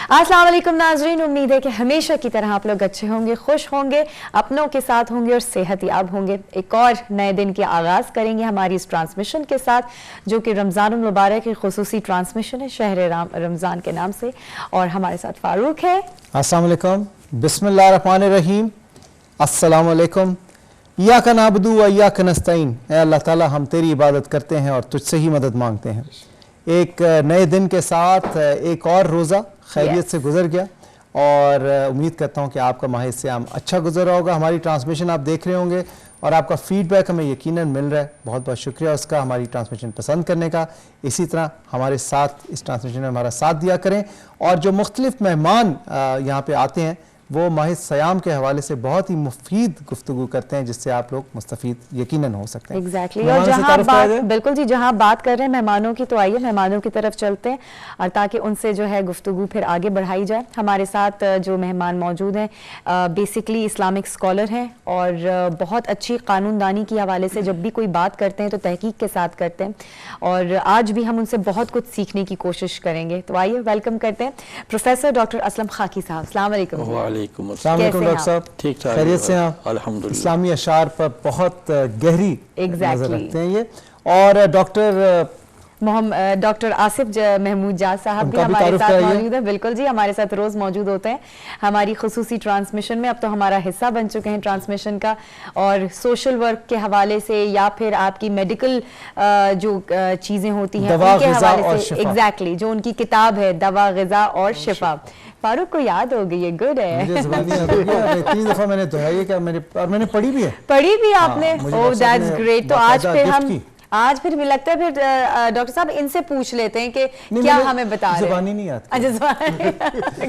अस्सलाम वालेकुम नाजरीन, उम्मीद है कि हमेशा की तरह आप लोग अच्छे होंगे, खुश होंगे, अपनों के साथ होंगे और सेहतयाब होंगे। एक और नए दिन के आगाज़ करेंगे हमारी इस ट्रांसमिशन के साथ, जो कि रमज़ान मुबारक की खुसूसी ट्रांसमिशन है शहर रमज़ान के नाम से। और हमारे साथ फारूक है। अस्सलाम वालेकुम, बिस्मिल्लाहिर्रहमानिर्रहीम, अस्सलाम वालेकुम। इय्याका नअबुदु व इय्याका नस्तईन। ऐ अल्लाह ताला, हम तेरी इबादत करते हैं और तुझसे ही मदद मांगते हैं। एक नए दिन के साथ एक और रोज़ा खैरियत से गुजर गया और उम्मीद करता हूँ कि आपका माह सियाम अच्छा गुजरा होगा। हमारी ट्रांसमिशन आप देख रहे होंगे और आपका फीडबैक हमें यकीनन मिल रहा है। बहुत बहुत शुक्रिया उसका, हमारी ट्रांसमिशन पसंद करने का। इसी तरह हमारे साथ इस ट्रांसमिशन में हमारा साथ दिया करें। और जो मुख्तलिफ मेहमान यहाँ पे आते हैं वो माह सियाम के हवाले से बहुत ही मुफीद गुफ्तगू करते हैं, जिससे आप लोग मुस्तफीद यकीनन हो सकते हैं। एग्जैक्टली और जहाँ बात बिल्कुल जी, जहाँ बात कर रहे हैं मेहमानों की, तो आइए मेहमानों की तरफ चलते हैं और ताकि उनसे जो है गुफ्तगू फिर आगे बढ़ाई जाए। हमारे साथ जो मेहमान मौजूद हैं बेसिकली इस्लामिक स्कॉलर हैं और बहुत अच्छी कानूनदानी के हवाले से जब भी कोई बात करते हैं तो तहकीक के साथ करते हैं और आज भी हम उनसे बहुत कुछ सीखने की कोशिश करेंगे। तो आइए वेलकम करते हैं प्रोफेसर डॉक्टर असलम खाकी साहब। अस्सलाम वालेकुम। डॉक्टर साहब, ठीक ठाक, खैरियत से हैं? अल्हम्दुलिल्लाह। इस्लामी अशार पर बहुत गहरी नजर रखते हैं ये। और डॉक्टर आसिफ महमूद जाज साहब भी हमारे साथ मौजूद है। बिल्कुल जी, हमारे साथ रोज मौजूद होते हैं हमारी खुसूसी ट्रांसमिशन में। अब तो हमारा हिस्सा बन चुके हैं ट्रांसमिशन का, और सोशल वर्क के हवाले से या फिर आपकी मेडिकल जो चीजें होती हैं उनके हवाले से। एग्जैक्टली, जो उनकी किताब है दवा ग़िज़ा और शिफा। फारूक को याद हो गई है, गुड है। 3 दफा मैंने दोहराई है, मैंने पढ़ी भी है। पढ़ी भी आपने? Oh that's great. तो आज फिर भी लगता है फिर डॉक्टर साहब इनसे पूछ लेते हैं कि क्या हमें बता रहे हैं। ज़बानी नहीं आती।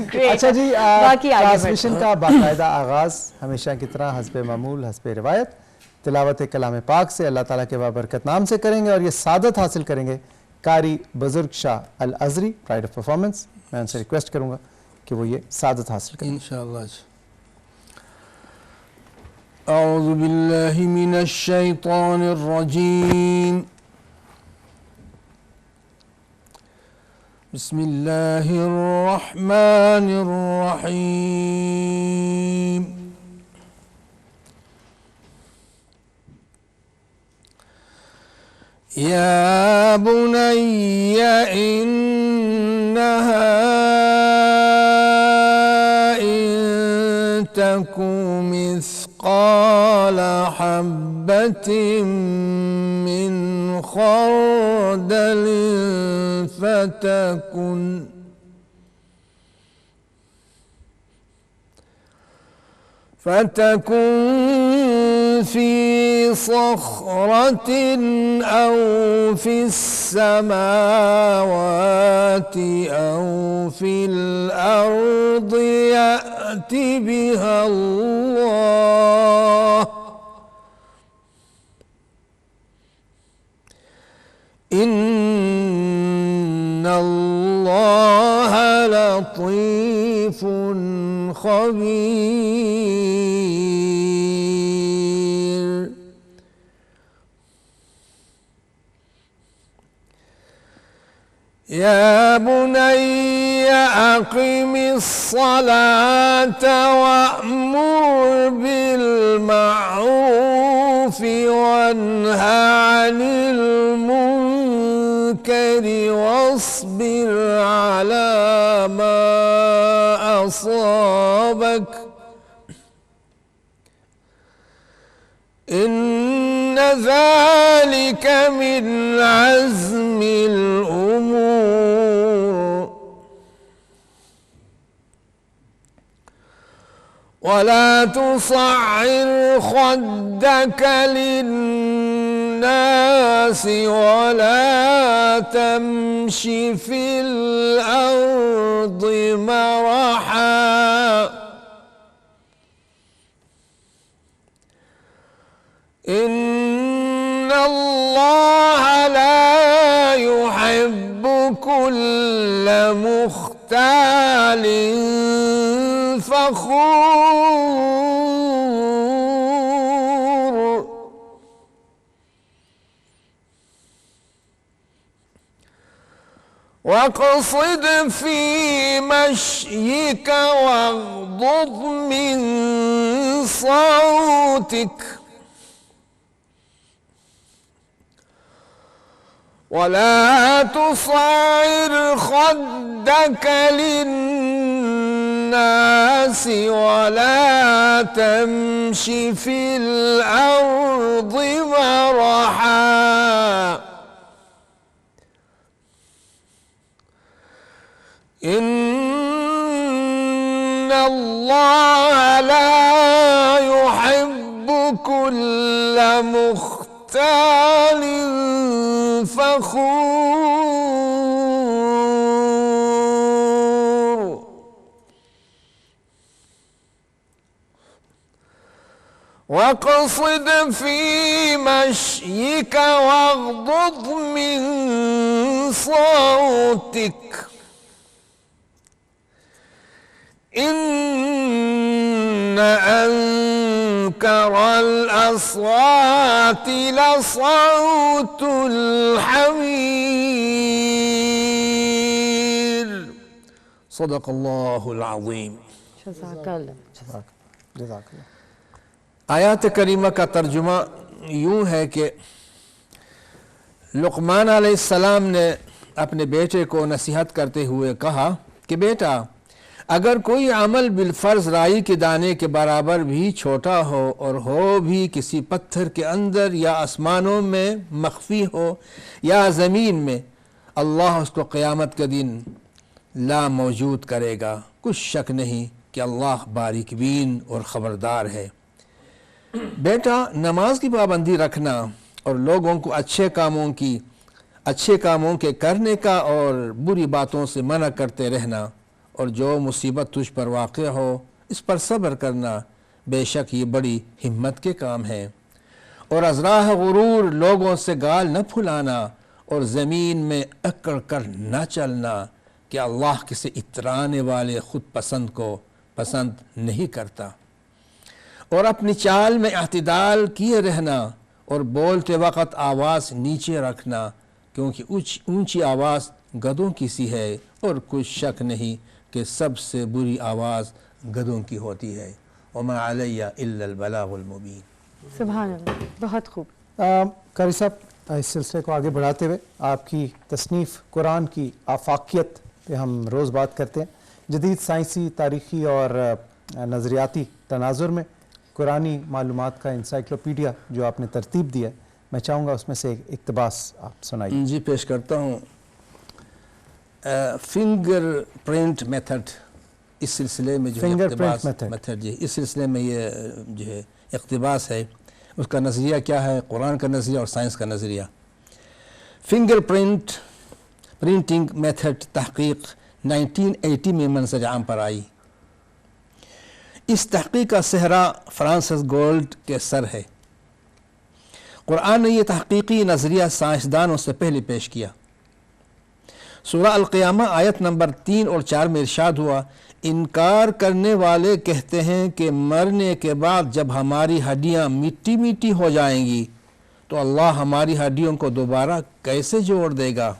ग्रेट। अच्छा जी, ट्रांसमिशन का बाकायदा आगाज हमेशा की तरह हस्बे मामूल हस्बे रिवायत तिलावत कलाम पाक से अल्लाह ताला के बाबरकत नाम से करेंगे और ये सादत हासिल करेंगे कारी बुजुर्ग शाह अल अज़री, प्राइड ऑफ परफॉर्मेंस। मैं उनसे रिक्वेस्ट करूंगा कि वो ये सादत हासिल करें इंशाअल्लाह। अऊज़ु बिल्लाहि मिनश शैतानिर रजीम। बिस्मिल्लाहिर रहमानिर रहीम। या बुनय्या इन्नहा इन तकु मिस्क़ाल हब्बतिन मिन ख़र्दलिन फ़तकुन फ़ी सख़रतिन औ फ़िस समावाति औ फ़िल अर्दि यअति बिहा अल्लाह। इन्नल्लाह लतीफ़ुन ख़बीर। या बुनय्या अक़िमिस्सलात वअमुर बिलमअरूफ़ि वन्हा अनिल मुनकरि वस्बिर अला मा असाबक इन्न ज़ालिक मिन अज़्मिल उमूर। वला तुसअ्इर ख़द्दक लिन्नास वला तमशि फ़िल अर्दि मरहा। इन्नल्लाह ला युहिब्बु कुल्ल मुख्तालिन फ़ख़ूर। वक़सिद फ़ी मश्यिक वग़्ज़ुज़ मिन सौतिक वला तुसइर खद्दक लिन्नासि वला तमशी फ़िल अर्ज़ि मरहा इन्नल्लाह ला युहिब्बु कुल्ल मुख्तालिन फ़ख़ूर वक़सिद फ़ी मश्यिक वग़्ज़ुज़ मिन सौतिक इन्न अंकरल अस्वाति लसौतुल हमीर सदक़ल्लाहुल अज़ीम। आयत करीमा का तर्जुमा यूँ है कि लुक़मान अलैहिस्सलाम ने अपने बेटे को नसीहत करते हुए कहा कि बेटा, अगर कोई अमल बिलफ़र्ज़ राई के दाने के बराबर भी छोटा हो और हो भी किसी पत्थर के अंदर या आसमानों में मख्फी हो या ज़मीन में, अल्लाह उसको क़यामत के दिन ला मौजूद करेगा। कुछ शक नहीं कि अल्लाह बारीक बीन और ख़बरदार है। बेटा, नमाज की पाबंदी रखना और लोगों को अच्छे कामों के करने का और बुरी बातों से मना करते रहना और जो मुसीबत तुझ पर वाक़ हो इस पर सब्र करना, बेशक ये बड़ी हिम्मत के काम है। और अज़राह गुरूर लोगों से गाल न फुलाना और ज़मीन में अकड़ कर न चलना कि अल्लाह किसी इतराने वाले ख़ुद पसंद को पसंद नहीं करता। और अपनी चाल में अहतिदाल किए रहना और बोलते वक़्त आवाज़ नीचे रखना, क्योंकि ऊंची आवाज़ गधों की सी है और कुछ शक नहीं कि सबसे बुरी आवाज़ गधों की होती है। वमा अलैया इल्लल बलागुल मुबीन। सुभान अल्लाह, बहुत खूब। कारी साहब, इस सिलसिले को आगे बढ़ाते हुए आपकी तसनीफ़ कुरान की आफाकियत पे हम रोज़ बात करते हैं। जदीद साइंसी, तारीख़ी और नज़रियाती तनाजुर में कुरानी मालूमात का इंसाइक्लोपीडिया जो आपने तरतीब दिया, मैं चाहूँगा उसमें से एक इक़्तिबास आप सुनाइए। जी, पेश करता हूँ। फिंगर प्रिंट मेथड, इस सिलसिले में जो इक़्तिबास मेथड जी, इस सिलसिले में ये जो है इक़्तिबास है, उसका नज़रिया क्या है, कुरान का नज़रिया और साइंस का नज़रिया। फिंगर प्रिंटिंग मेथड तहक़ीक़ 1980 में मंसज आम पर आई। इस तहक़ीक़ का सेहरा फ्रांसिस गोल्ड के सर है। कुरान ने यह तहक़ीक़ी नज़रिया साइंसदानों से पहले पेश किया। सूरह अल-क़ियामा आयत नंबर 3 और 4 में इरशाद हुआ, इनकार करने वाले कहते हैं कि मरने के बाद जब हमारी हड्डियाँ मिट्टी मिट्टी हो जाएंगी तो अल्लाह हमारी हड्डियों को दोबारा कैसे जोड़ देगा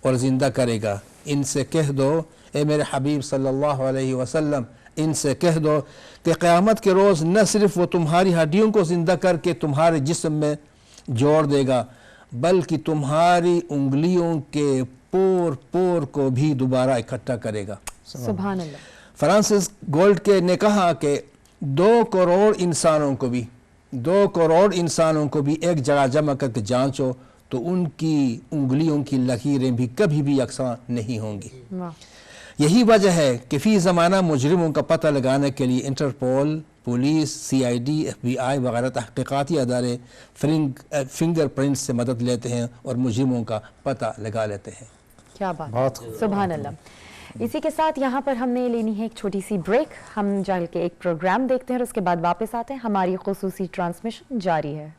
और ज़िंदा करेगा। इनसे कह दो, ए मेरे हबीब सल्लल्लाहु अलैहि वसल्लम, इनसे कह दो कि क़यामत के रोज़ न सिर्फ वो तुम्हारी हड्डियों को ज़िंदा करके तुम्हारे जिस्म में जोड़ देगा, बल्कि तुम्हारी उंगलियों के पोर पोर को भी दोबारा इकट्ठा करेगा। सुभान अल्लाह। फ्रांसिस गोल्ड के ने कहा कि 2 करोड़ इंसानों को भी एक जगह जमा करके जांचो तो उनकी उंगलियों की लकीरें भी कभी भी यकसा नहीं होंगी। यही वजह है कि फ़ी ज़माना मुजरिमों का पता लगाने के लिए इंटरपोल, पुलिस, CID, FBI वगैरह तहक़ीक़ाती अदारे फिंगर प्रिंट से मदद लेते हैं और मुजरिमों का पता लगा लेते हैं। क्या बात, सुभान अल्लाह। इसी के साथ यहाँ पर हमने लेनी है एक छोटी सी ब्रेक। हम चल के एक प्रोग्राम देखते हैं और उसके बाद वापस आते हैं। हमारी खुसूसी ट्रांसमिशन जारी है।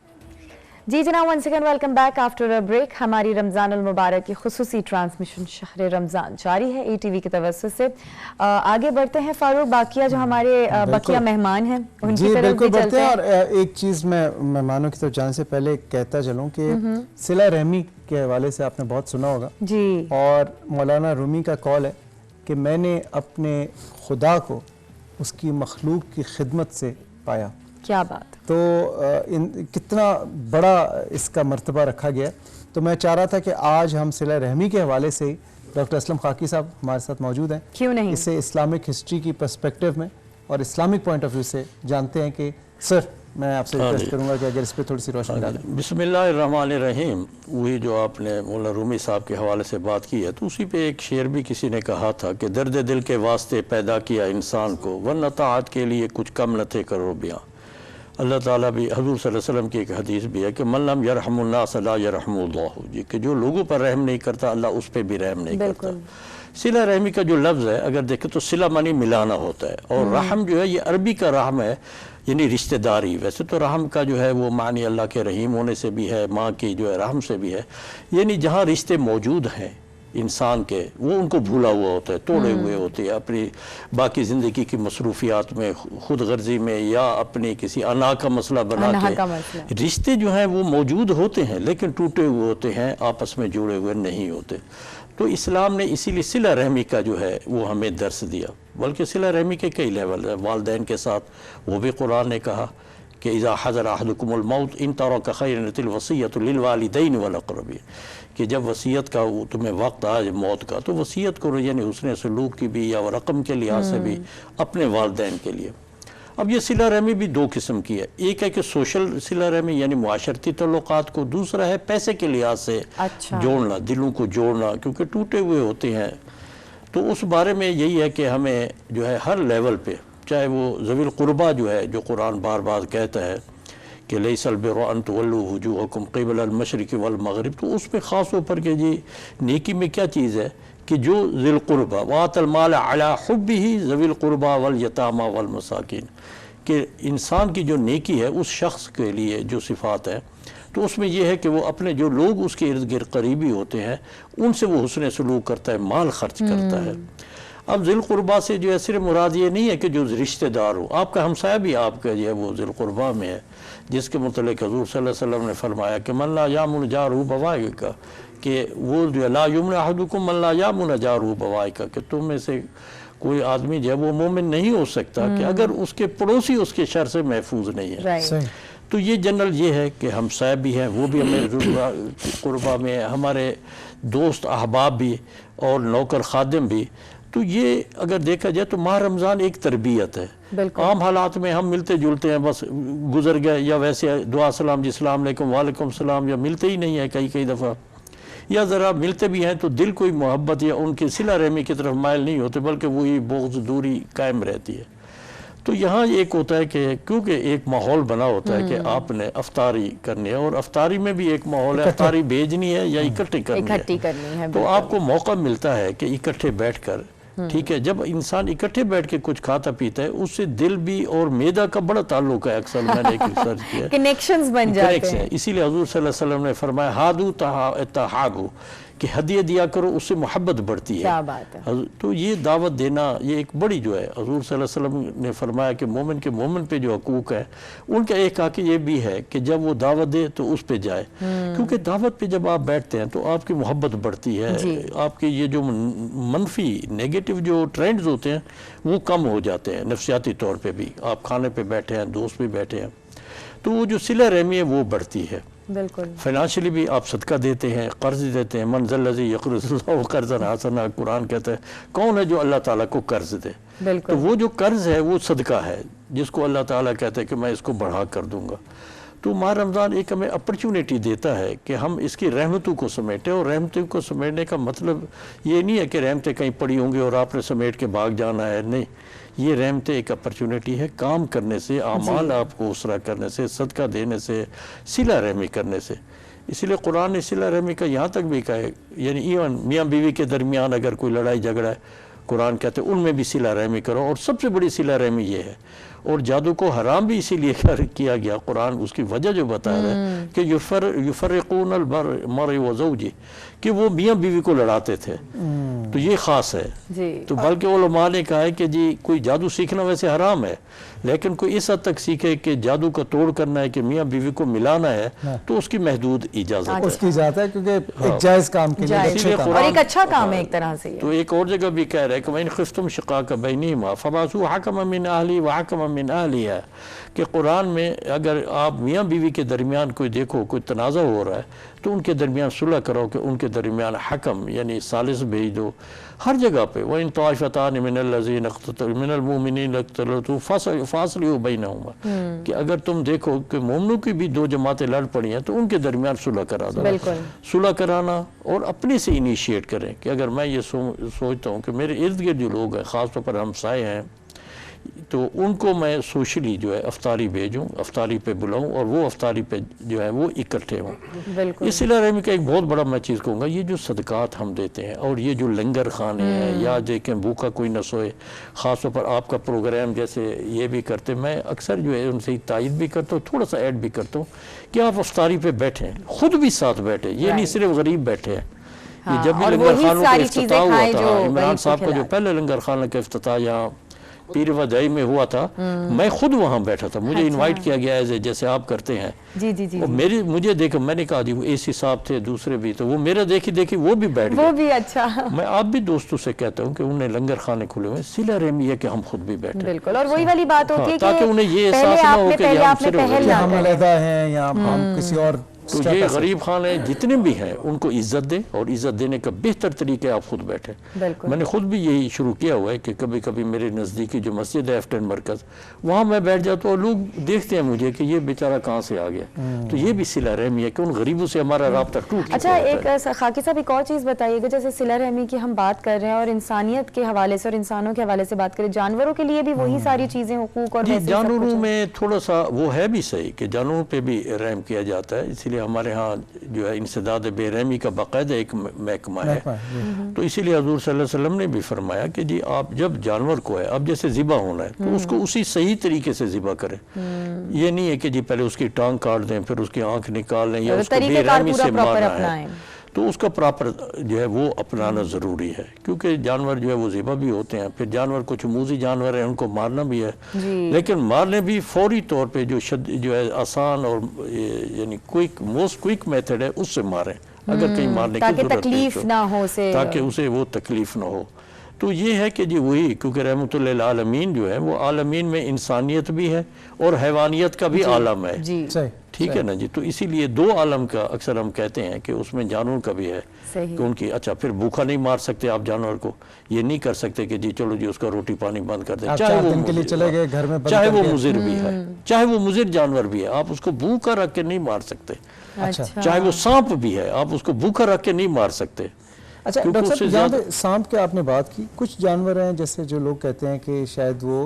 जी जनाब, one second, welcome back after a break. हमारी रमज़ानुल मुबारक की खुसूसी ट्रांसमिशन शहर रमज़ान जारी है ATV की तवज्जो से। आगे बढ़ते हैं फारूक, बाकिया जो हमारे बाकिया मेहमान हैं उनकी तरफ बिल्कुल बढ़ते हैं। और एक चीज़ मैं मेहमानों की तरफ जाने से पहले कहता चलूँ कि सिला रहमी के हवाले से आपने बहुत सुना होगा जी। और मौलाना रूमी का कौल है कि मैंने अपने खुदा को उसकी मखलूक की खिदमत से पाया। क्या बात। तो कितना बड़ा इसका मर्तबा रखा गया। तो मैं चाह रहा था कि आज हम सिला रहमी के हवाले से ही डॉक्टर असलम खाकी साहब हमारे साथ मौजूद हैं, क्यों नहीं, इसे इस्लामिक हिस्ट्री की पर्सपेक्टिव में और इस्लामिक पॉइंट ऑफ व्यू से जानते हैं कि सर मैं आपसे रिक्वेस्ट करूंगा कि अगर इस पर थोड़ी सी रोशनी डालें। बिस्मिल्लाहिर्रहमानिर्रहीम। वही जो आपने मौलाना रूमी साहब के हवाले से बात की है तो उसी पे एक शेर भी किसी ने कहा था कि दर्द दिल के वास्ते पैदा किया इंसान को, वरना ताअत के लिए कुछ कम न थे करो बयां। अल्लाह ताला भी, हज़ूर सल्लल्लाहु अलैहि वसल्लम की एक हदीस भी है कि मन लम यरहमुन्नास ला यरहमुल्लाहु जी, कि जो लोगों पर रहम नहीं करता अल्लाह उस पर भी रहम नहीं करता। सिला रहमी का जो लफ्ज़ है अगर देखें तो सिला मानी मिलाना होता है और रहम जो है ये अरबी का रहम है यानी रिश्तेदारी। वैसे तो रहम का जो है वो मानी अल्लाह के रहीम होने से भी है, माँ की जो है रहम से भी है, यानी जहाँ रिश्ते मौजूद हैं इंसान के वो उनको भूला हुआ होता है, तोड़े हुए होते हैं अपनी बाकी ज़िंदगी की मसरूफियात में, खुद गर्जी में या अपनी किसी अना का मसला बना के रिश्ते जो हैं वो मौजूद होते हैं लेकिन टूटे हुए होते हैं, आपस में जुड़े हुए नहीं होते। तो इस्लाम ने इसीलिए सिला रहमी का जो है वो हमें दर्स दिया, बल्कि सिला रहमी के कई लेवल है। वालदैन के साथ वो भी कुरान ने कहा कि इज़ा हज़र अहदुकुमुल मौत इन तरक खैरतिल वसीयतु लिल वालिदैन वल अक़रबीन, कि जब वसीयत का तुम्हें वक्त आए मौत का तो वसीयत करो, यानी हुस्न सलूक की भी या रकम के लिहाज से भी अपने वालदैन के लिए। अब ये सिला रहमी भी दो किस्म की है, एक है कि सोशल सिला रहमी यानी मुआशरती तल्लुकात को, दूसरा है पैसे के लिहाज से जोड़ना, दिलों को जोड़ना, क्योंकि टूटे हुए होते हैं। तो उस बारे में यही है कि हमें जो है हर लेवल पे, चाहे वो ज़वील क़ुरबा जो है जो कुरान बार बार कहता है कि लैसल बिर्र अन तुवल्लू वुजूहकुम क़िबल अल-मशरिक़ वल मग़रिब, तो उस पर ख़ास तौर पर कि जी नेकी में क्या चीज़ है कि जो ज़िल क़ुरबा वातल माल अला हुब्बिही ज़वील क़ुरबा वल यतामा वल मसाकिन, कि इंसान की जो नेकी है उस शख्स के लिए जो सिफ़ात है तो उसमें यह है कि वो अपने जो लोग उसके इर्द गिर्द करीबी होते हैं उनसे वो हुस्न सलूक करता है, माल खर्च करता है। अब ज़िल क़ुरबा से जो है सिर्फ मुराद ये नहीं है कि जो रिश्तेदार हो, आपका हमसाया भी आपका जो है वो ज़िल क़ुरबा में है, जिसके मुतल्लिक़ हज़ूर सल्लल्लाहु अलैहि वसल्लम ने फरमाया कि मन ला यामुन जारहु बवाइका, कि वो जो ला युमन अहदुकुम मन ला यामुन जारहु बवाइका, कि तुम में से कोई आदमी जो है वो मोमिन नहीं हो सकता कि अगर उसके पड़ोसी उसके शर से महफूज नहीं है। तो ये जनरल ये है कि हम साहब भी हैं, वो भी हमें क़ुरबा में, हमारे दोस्त अहबाब भी और नौकर खादिम भी। तो ये अगर देखा जाए तो माह रमज़ान एक तरबियत है। आम हालात में हम मिलते जुलते हैं, बस गुजर गए या वैसे दुआ सलाम जी अस्सलाम वालेकुम वालेकुम सलाम, या मिलते ही नहीं है कई दफ़ा, या ज़रा मिलते भी हैं तो दिल कोई मोहब्बत या उनकी सिला रहमी की तरफ माइल नहीं होते, बल्कि वही बुग़्ज़ दूरी कायम रहती है। तो यहाँ एक होता है कि क्योंकि एक माहौल बना होता है कि आपने अफ्तारी करनी है और अफ्तारी में भी एक माहौल है, अफ्तारी भेजनी है या इकट्ठी करनी है, तो आपको मौका मिलता है कि इकट्ठे बैठकर, ठीक है, जब इंसान इकट्ठे बैठ के कुछ खाता पीता है उससे दिल भी और मैदा का बड़ा ताल्लुक है। अक्सर मैंने एक रिसर्च किया, कनेक्शंस बन जाते हैं। इसीलिए हुज़ूर सल्लल्लाहु अलैहि वसल्लम ने फरमाया हादू तहागु, कि हदिया दिया करो उससे मोहब्बत बढ़ती है। क्या बात है। तो ये दावत देना ये एक बड़ी जो है, हुज़ूर सल्लल्लाहु अलैहि वसल्लम ने फरमाया कि मोमिन के मोमिन पे जो हकूक़ है उनका एक हक़ ये भी है कि जब वो दावत दे तो उस पे जाए, क्योंकि दावत पे जब आप बैठते हैं तो आपकी मोहब्बत बढ़ती है, आपके ये जो मनफी नेगेटिव जो ट्रेंड्स होते हैं वो कम हो जाते हैं। नफ्सियाती तौर पर भी आप खाने पर बैठे हैं, दोस्त भी बैठे हैं, तो वो जो सिला रहमी है वो बढ़ती है। बिल्कुल। फाइनेंशियली भी आप सदका देते हैं, कर्ज देते हैं। मन ज़ल्लज़ी यक़रिज़ुल्लाहु क़र्ज़न हसना, कुरान कहता है कौन है जो अल्लाह ताला को कर्ज दे। तो वो जो कर्ज है वो सदका है जिसको अल्लाह ताला कहता है कि मैं इसको बढ़ा कर दूंगा। तो माह रमज़ान एक हमें अपॉर्चुनिटी देता है कि हम इसकी रहमतों को समेटें, और रहमतों को समेटने का मतलब ये नहीं है कि रहमतें कहीं पड़ी होंगी और आपने समेट के भाग जाना है, नहीं, ये रहमतें एक अपॉर्चुनिटी है काम करने से, आमाल आपको उसरा करने से, सदका देने से, सिला रहमी करने से। इसीलिए कुरान ने सिला रहमी का यहाँ तक भी कहा है, यानी इवन मियाँ बीवी के दरमियान अगर कोई लड़ाई झगड़ा है, कुरान कहते हैं उनमें भी सिला रहमी करो, और सबसे बड़ी सिला रहमी ये है। और जादू को हराम भी इसीलिए किया गया, कुरान उसकी वजह जो बता रहा है कि युफ़र्रिक़ूनल मर्इ व ज़ौजी, कि वो मियाँ बीवी को लड़ाते थे। तो ये ख़ास है जी। तो बल्कि उलमा ने कहा है कि जी कोई जादू सीखना वैसे हराम है, लेकिन कोई इस हद तक सीखे कि जादू का तोड़ करना है कि मियाँ बीवी को मिलाना है तो उसकी महदूद इजाज़त है, उसकी इजाज़त है, क्योंकि एक जायज़ काम के लिए, जायज़। अच्छे काम। और एक अच्छा काम है एक तरह से ये। तो एक और जगह भी कह रहा है कि वइन खिफ्तुम शिकाक बैनिहिमा फबासू हकमम मिन अहली व हकमम मिन अहलिहा, कि कुरान में अगर आप मियाँ बीवी के दरमियान कोई देखो कोई तनाज़ा हो रहा है तो उनके दरमियान सुलह करो, कि उनके दरमियान हकम यानी सालिस भेज दो। हर जगह पे वइन ताइफतान मिनल मुमिनीन इख्तलतू फासलिहू बैनहुमा, कि अगर तुम देखो कि मोमिनों की भी दो जमातें लड़ पड़ी हैं तो उनके दरमियान सुलह करा दो। सुलह कराना और अपने से इनिशिएट करें कि अगर मैं ये सोचता हूँ कि मेरे इर्द गिर्द जो लोग हैं, ख़ास तौर पर हमसाए हैं, तो उनको मैं सोशली जो है अफ्तारी भेजूं, अफ्तारी पे बुलाऊं और वो अफ्तारी पे जो है वो इकट्ठे हों। इस रहमी का एक बहुत बड़ा मैं चीज़ कहूँगा, ये जो सदकात हम देते हैं और ये जो लंगर खाने हैं या देखें भूखा कोई न सोए, ख़ास तौर पर आपका प्रोग्राम जैसे ये भी करते, मैं अक्सर जो है उनसे तायद भी करता हूँ, थोड़ा सा ऐड भी करता हूँ कि आप अफ्तारी पे बैठें, खुद भी साथ बैठे, ये नहीं सिर्फ गरीब बैठे हैं। ये जब भी लंगर खानों का इफ्तिताह हुआ था, इमरान साहब का जो पहले लंगर खाना का इफ्तिताह यहाँ पीर वदाई में हुआ था, मैं खुद वहाँ बैठा था, मुझे इनवाइट किया गया है जैसे आप करते हैं। जी जी जी। और मेरी मुझे देखो, मैंने कहा जी वो एसी साहब थे, दूसरे भी, तो वो मेरा देखी वो भी बैठ गए, वो भी अच्छा। मैं आप भी दोस्तों से कहता हूँ कि उन्हें लंगर खाने खुले हुए, सिला रहमी है कि हम खुद भी बैठे। बिल्कुल, और वही वाली बात होती है ताकि उन्हें ये एहसास ना हो कि हम सिर्फ हम अलग हैं या हम किसी और। तो ये गरीब खाने जितने भी हैं उनको इज्जत दें, और इज्जत देने का बेहतर तरीका है आप खुद बैठे। मैंने खुद भी यही शुरू किया हुआ है कि कभी कभी मेरे नज़दीकी जो मस्जिद है F10 मरकज़, वहाँ मैं बैठ जाता हूँ और लोग देखते हैं मुझे कि ये बेचारा कहाँ से आ गया। तो ये भी सिला रहमी है कि उन गरीबों से हमारा राब्ता टूट। अच्छा, एक खाकी साहब एक और चीज़ बताइएगा, जैसे सिला रहमी की हम बात कर रहे हैं और इंसानियत के हवाले से और इंसानों के हवाले से बात करें, जानवरों के लिए भी वही सारी चीज़ें, हुकूक और जानवरों में थोड़ा सा वो है भी सही कि जानवरों पर भी रहम किया जाता है, इसीलिए हमारे यहाँ जो है इंसदाद बेरहमी का बाकायदा एक महकमा है। तो इसीलिए हजूर सल्लल्लाहु अलैहि वसल्लम ने भी फरमाया कि जी आप जब जानवर को है, अब जैसे ज़िबा होना है तो उसको उसी सही तरीके से ज़िबा करें। ये नहीं है कि जी पहले उसकी टांग काट दें फिर उसकी आंख निकाल लें या उसको बेरहमी से मारना है, तो उसका प्रॉपर जो है वो अपनाना ज़रूरी है, क्योंकि जानवर जो है वो ज़िबा भी होते हैं। फिर जानवर कुछ मूजी जानवर हैं, उनको मारना भी है, लेकिन मारने भी फौरी तौर पे जो है आसान और यानी मोस्ट क्विक मेथड है उससे मारें, अगर कहीं मारने की ज़रूरत ना हो से, ताकि उसे वो तकलीफ ना हो। तो ये है कि जी वही, क्योंकि रहमतुल्लिल आलमीन जो है वो आलमीन में इंसानियत भी है और हैवानियत का भी आलम है, ठीक है ना जी। तो इसीलिए दो आलम का अक्सर हम कहते हैं कि उसमें जानवर का भी है कि उनकी, अच्छा फिर भूखा नहीं मार सकते आप जानवर को, ये नहीं कर सकते कि जी चलो जी उसका रोटी पानी बंद कर दे, चाहे वो के लिए चले गए घर में, चाहे वो मुजिर भी है, चाहे वो मुजिर जानवर भी है, आप उसको भूखा रख के नहीं मार सकते। चाहे वो सांप भी है, आप उसको भूखा रख के नहीं मार सकते। अच्छा डॉक्टर साहब, यहाँ पे सांप की आपने बात की, कुछ जानवर हैं जैसे जो लोग कहते हैं कि शायद वो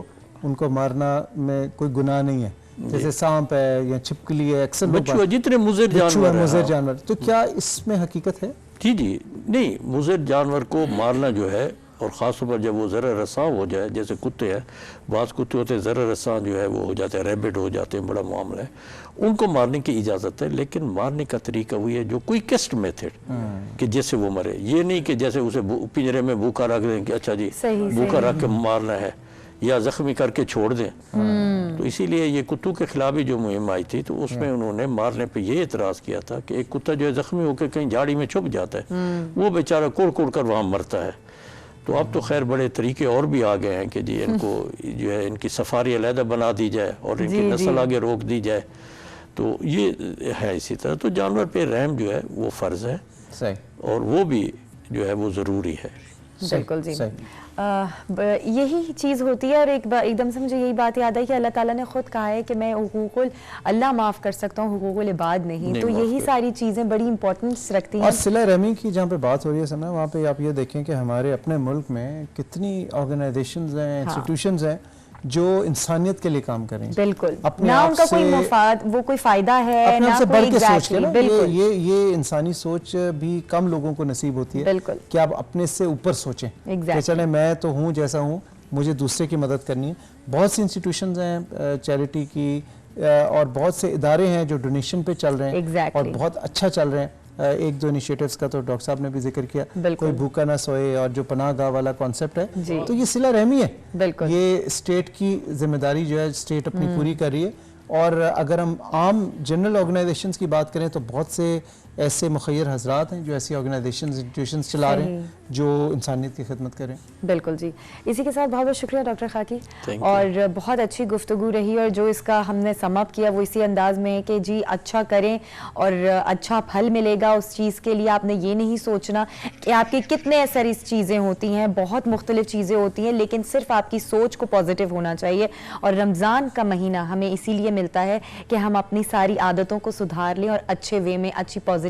उनको मारना में कोई गुनाह नहीं है, जैसे सांप है या छिपकली है, अक्सर बच्चू, जितने मुज़िर जानवर, तो क्या इसमें हकीकत है? जी नहीं, मुज़िर जानवर को मारना जो है, और ख़ास तौर पर जब वो ज़रा रसा हो जाए, जैसे कुत्ते हैं, बाज़ कुत्ते होते हैं ज़रा रसा जो है वो हो जाते हैं, रैबिट हो जाते हैं, बड़ा मामला है, उनको मारने की इजाज़त है, लेकिन मारने का तरीका वही है जो क्विकेस्ट मेथड कि जैसे वो मरे। ये नहीं कि जैसे उसे पिंजरे में भूखा रख दें कि अच्छा जी भूखा रख के मारना है या ज़ख्मी करके छोड़ दें। तो इसीलिए ये कुत्तों के खिलाफ भी जो मुहिम आई थी, तो उसमें उन्होंने मारने पे ये एतराज़ किया था कि एक कुत्ता जो है ज़ख्मी होकर कहीं झाड़ी में छुप जाता है, वो बेचारा कोड़ कोड़ कर वहाँ मरता है। तो अब तो खैर बड़े तरीके और भी आ गए हैं कि जी इनको जो है इनकी सफारी अलहदा बना दी जाए और इनकी नस्ल आगे रोक दी जाए, तो ये है। इसी तरह तो जानवर पे रहम जो है वो फ़र्ज़ है, सही, और वो भी जो है वो ज़रूरी है। बिल्कुल जी, यही चीज़ होती है। और एकदम से मुझे यही बात याद आई कि अल्लाह ताला ने खुद कहा है कि मैं हुकूकुल अल्लाह माफ़ कर सकता हूँ, हुकूकुल इबाद नहीं। तो यही सारी चीज़ें बड़ी इंपॉर्टेंस रखती हैं। और सिला रहमी की जहाँ पे बात हो रही है सना, वहाँ पे आप ये देखें कि हमारे अपने मुल्क में कितनी ऑर्गेनाइजेशंस हैं, इंस्टीट्यूशंस हैं जो इंसानियत के लिए काम करें। बिल्कुल, ना उनका कोई मफाद, वो कोई फायदा है ना कोई एग्जैक्टली। ये इंसानी सोच भी कम लोगों को नसीब होती है कि आप अपने से ऊपर सोचें कि चले मैं तो हूँ जैसा हूँ, मुझे दूसरे की मदद करनी है। बहुत सी इंस्टीट्यूशंस हैं चैरिटी की और बहुत से इदारे हैं जो डोनेशन पे चल रहे हैं और बहुत अच्छा चल रहे हैं, एक दो इनिशिएटिव्स का तो डॉक्टर साहब ने भी जिक्र किया, बिल्कुल। कोई भूखा ना सोए और जो पनाह गाह वाला कॉन्सेप्ट जी। है, तो ये सिला रहमी है, बिल्कुल। ये स्टेट की जिम्मेदारी जो है स्टेट अपनी पूरी कर रही है। और अगर हम आम जनरल ऑर्गेनाइजेशंस की बात करें तो बहुत से ऐसे मुखय्यर हजरात हैं जो ऐसी ऑर्गेनाइजेशन इंस्टीट्यूशंस चला रहे हैं जो इंसानियत की खिदमत करें। बिल्कुल जी। इसी के साथ बहुत बहुत शुक्रिया डॉक्टर खाकी, Thank you। और बहुत अच्छी गुफ्तगू रही, और जो इसका हमने समअप किया वो इसी अंदाज में है कि जी अच्छा करें और अच्छा फल मिलेगा उस चीज़ के लिए। आपने ये नहीं सोचना कि आपकी कितने असर चीज़ें होती हैं, बहुत मुख्तलिफ चीज़ें होती हैं, लेकिन सिर्फ आपकी सोच को पॉजिटिव होना चाहिए। और रमज़ान का महीना हमें इसीलिए मिलता है कि हम अपनी सारी आदतों को सुधार लें और अच्छे वे में, अच्छी पॉजिटिव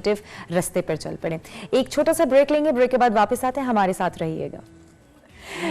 रास्ते पर चल पड़े। एक छोटा सा ब्रेक लेंगे, ब्रेक के बाद वापस आते हैं, हमारे साथ रहिएगा।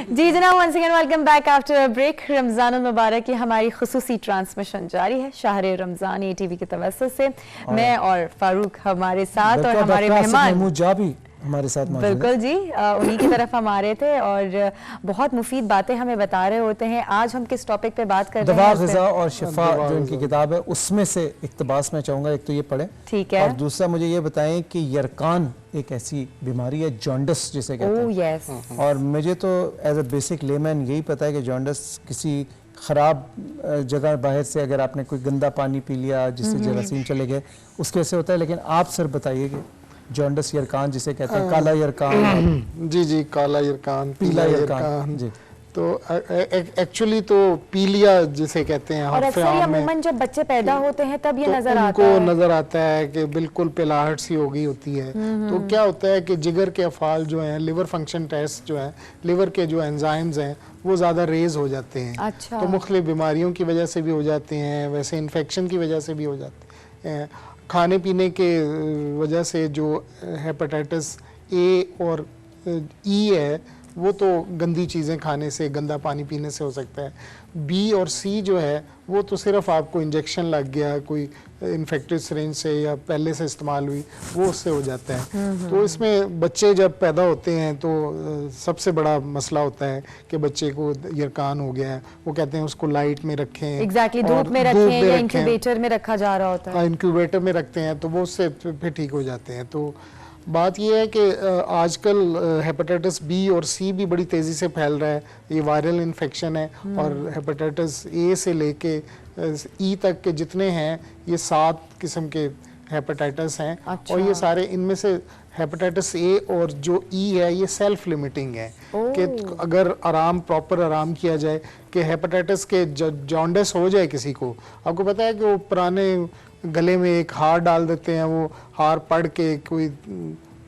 जी जनाब, once again welcome back after break. Ramzan मुबारक की हमारी खुसूसी ट्रांसमिशन जारी है शहर रमज़ान ATV की तवज्जो से। मैं और फारूक हमारे साथ, और हमारे मेहमान भी हमारे साथ मौजूद हैं। बिल्कुल जी, उन्हीं की तरफ हम आ रहे थे और बहुत मुफीद बातें हमें बता रहे होते हैं। आज हम किस टॉपिक पे बात कर रहे दवा, हैं? ग़िज़ा और शिफा जो इनकी किताब है उसमें से इक़्तिबास मैं चाहूँगा एक तो ये पढ़ें, ठीक है, और दूसरा मुझे ये बताएं कि यरकान एक ऐसी बीमारी है जॉन्डिस जिसे कहते हैं। यस। और मुझे तो एज अ बेसिक लेमैन यही पता है कि जॉन्डिस किसी ख़राब जगह बाहर से अगर आपने कोई गंदा पानी पी लिया जिससे जरासीम चले गए उसके से होता है, लेकिन आप सर बताइए कि जॉन्डिस यरकान जिसे कहते हैं, काला यरकान। जी जी, काला यरकान, पीला यरकान जी। तो एक्चुअली तो पीलिया जिसे कहते हैं, और अक्सर ये अमूमन जब बच्चे पैदा होते हैं तब ये तो नजर आता उनको है, नजर आता है कि बिल्कुल पिलाहट सी हो गई होती है। तो क्या होता है कि जिगर के अफ़ाल जो हैं, लिवर फंक्शन टेस्ट जो है, लिवर के जो एंजाइम्स हैं वो ज़्यादा रेज हो जाते हैं। अच्छा। तो मुख्तलिफ बीमारियों की वजह से भी हो जाते हैं, वैसे इन्फेक्शन की वजह से भी हो जाते हैं। खाने पीने के वजह से जो हेपेटाइटिस A और E है वो तो गंदी चीज़ें खाने से, गंदा पानी पीने से हो सकता है। B और C जो है वो तो सिर्फ आपको इंजेक्शन लग गया, कोई इन्फेक्टेड सिरिंज से या पहले से इस्तेमाल हुई, वो उससे हो जाता है। तो इसमें बच्चे जब पैदा होते हैं तो सबसे बड़ा मसला होता है कि बच्चे को यरकान हो गया है। वो कहते हैं उसको लाइट में रखें, एग्जैक्टली, धूप में रखें या इंक्यूबेटर में रखा जा रहा होता है। इंक्यूबेटर में रखते हैं तो वो उससे फिर ठीक हो जाते हैं। तो बात यह है कि आजकल हेपेटाइटिस B और C भी बड़ी तेज़ी से फैल रहा है। ये वायरल इन्फेक्शन है, और हेपेटाइटिस A से लेके E तक के जितने हैं ये 7 किस्म के हेपेटाइटिस हैं। अच्छा। और ये सारे, इनमें से हेपेटाइटिस A और जो E है ये सेल्फ लिमिटिंग है कि अगर प्रॉपर आराम किया जाए, कि हेपेटाइटिस के जॉन्डिस हो जाए किसी को, आपको पता है कि वो पुराने गले में एक हार डाल देते हैं, वो हार पड़ के कोई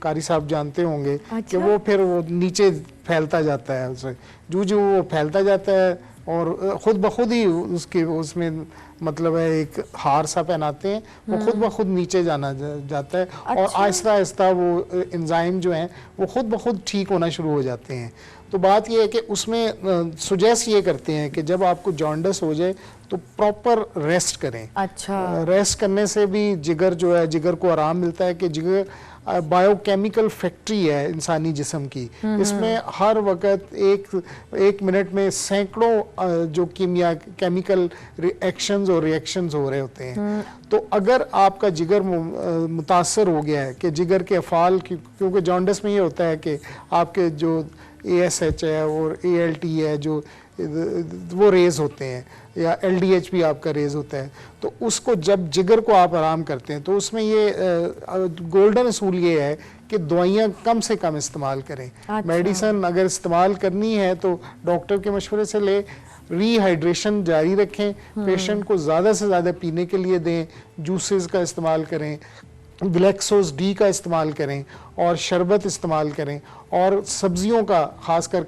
कारी साहब जानते होंगे। अच्छा। कि वो फिर वो नीचे फैलता जाता है, उससे जो वो फैलता जाता है और खुद ब खुद ही उसके उसमें मतलब है एक हार सा पहनाते हैं, वो खुद ब खुद नीचे जाता है। अच्छा। और आहिस्ता आहिस्ता वो एंजाइम जो हैं वो खुद ब खुद ठीक होना शुरू हो जाते हैं। तो बात ये है कि उसमें सुजेस्ट ये करते हैं कि जब आपको जॉन्डिस हो जाए तो प्रॉपर रेस्ट करें। अच्छा। रेस्ट करने से भी जिगर जो है, जिगर को आराम मिलता है कि जिगर बायोकेमिकल फैक्ट्री है इंसानी जिस्म की। इसमें हर वक्त एक मिनट में सैकड़ों जो केमिकल एक्शंस और रिएक्शंस हो रहे होते हैं। तो अगर आपका जिगर मुतासर हो गया है कि जिगर के अफ़ाल, क्योंकि जॉन्डिस में ये होता है कि आपके जो ASH है और ALT है जो वो रेज होते हैं, या LDH भी आपका रेज होता है। तो उसको जब जिगर को आप आराम करते हैं तो उसमें ये गोल्डन असूल ये है कि दवाइयाँ कम से कम इस्तेमाल करें। अच्छा। मेडिसिन अगर इस्तेमाल करनी है तो डॉक्टर के मशवरे से ले, रीहाइड्रेशन जारी रखें, पेशेंट को ज़्यादा से ज़्यादा पीने के लिए दें, जूसेस का इस्तेमाल करें, ब्लैक्सोस D का इस्तेमाल करें, और शरबत इस्तेमाल करें, और सब्जियों का खासकर